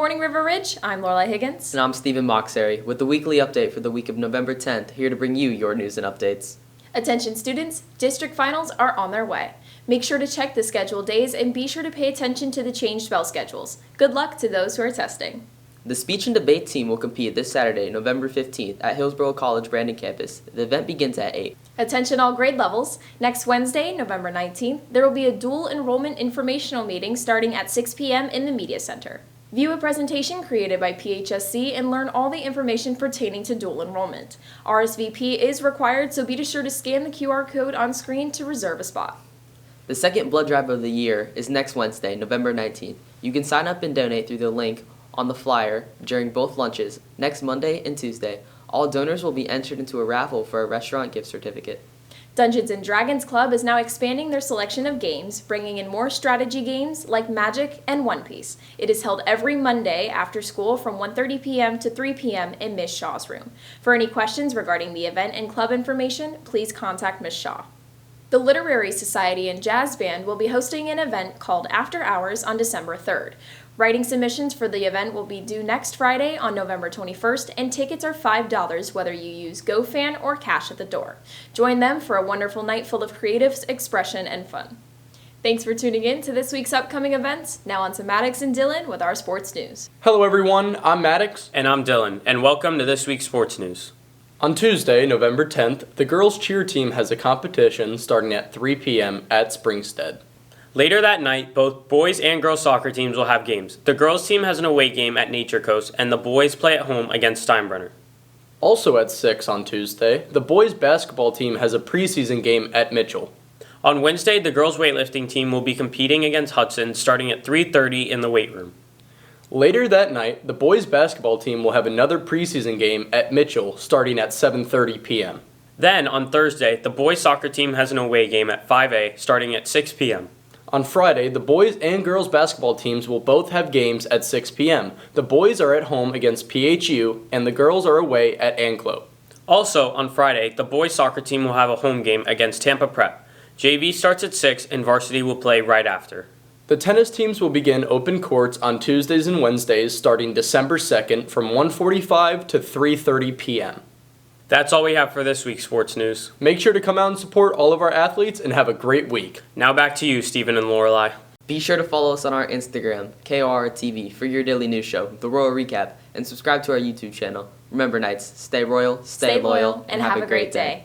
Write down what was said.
Morning River Ridge. I'm Lorelai Higgins. And I'm Stephen Moxary with the weekly update for the week of November 10th, here to bring you your news and updates. Attention students, district finals are on their way. Make sure to check the scheduled days and be sure to pay attention to the changed spell schedules. Good luck to those who are testing. The speech and debate team will compete this Saturday, November 15th at Hillsborough College Brandon campus. The event begins at 8. Attention all grade levels. Next Wednesday, November 19th, there will be a dual enrollment informational meeting starting at 6 p.m. in the Media Center. View a presentation created by PHSC and learn all the information pertaining to dual enrollment. RSVP is required, so be sure to scan the QR code on screen to reserve a spot. The second blood drive of the year is next Wednesday, November 19th. You can sign up and donate through the link on the flyer during both lunches, next Monday and Tuesday. All donors will be entered into a raffle for a restaurant gift certificate. Dungeons & Dragons Club is now expanding their selection of games, bringing in more strategy games like Magic and One Piece. It is held every Monday after school from 1:30 p.m. to 3 p.m. in Ms. Shaw's room. For any questions regarding the event and club information, please contact Ms. Shaw. The Literary Society and Jazz Band will be hosting an event called After Hours on December 3rd. Writing submissions for the event will be due next Friday on November 21st, and tickets are $5 whether you use GoFan or cash at the door. Join them for a wonderful night full of creative expression and fun. Thanks for tuning in to this week's upcoming events. Now on to Maddox and Dylan with our sports news. Hello everyone, I'm Maddox. And I'm Dylan, and welcome to this week's sports news. On Tuesday, November 10th, the girls' cheer team has a competition starting at 3 p.m. at Springstead. Later that night, both boys and girls soccer teams will have games. The girls team has an away game at Nature Coast, and the boys play at home against Steinbrenner. Also at 6 on Tuesday, the boys' basketball team has a preseason game at Mitchell. On Wednesday, the girls' weightlifting team will be competing against Hudson starting at 3:30 in the weight room. Later that night, the boys' basketball team will have another preseason game at Mitchell starting at 7:30 p.m. Then, on Thursday, the boys' soccer team has an away game at 5A starting at 6 p.m. On Friday, the boys and girls basketball teams will both have games at 6 p.m. The boys are at home against PHU, and the girls are away at Anclo. Also, on Friday, the boys' soccer team will have a home game against Tampa Prep. JV starts at 6, and varsity will play right after. The tennis teams will begin open courts on Tuesdays and Wednesdays starting December 2nd from 1:45 to 3:30 p.m. That's all we have for this week's sports news. Make sure to come out and support all of our athletes and have a great week. Now back to you, Stephen and Lorelai. Be sure to follow us on our Instagram, KORR TV, for your daily news show, The Royal Recap, and subscribe to our YouTube channel. Remember, Knights, stay royal, stay loyal, and have a great day.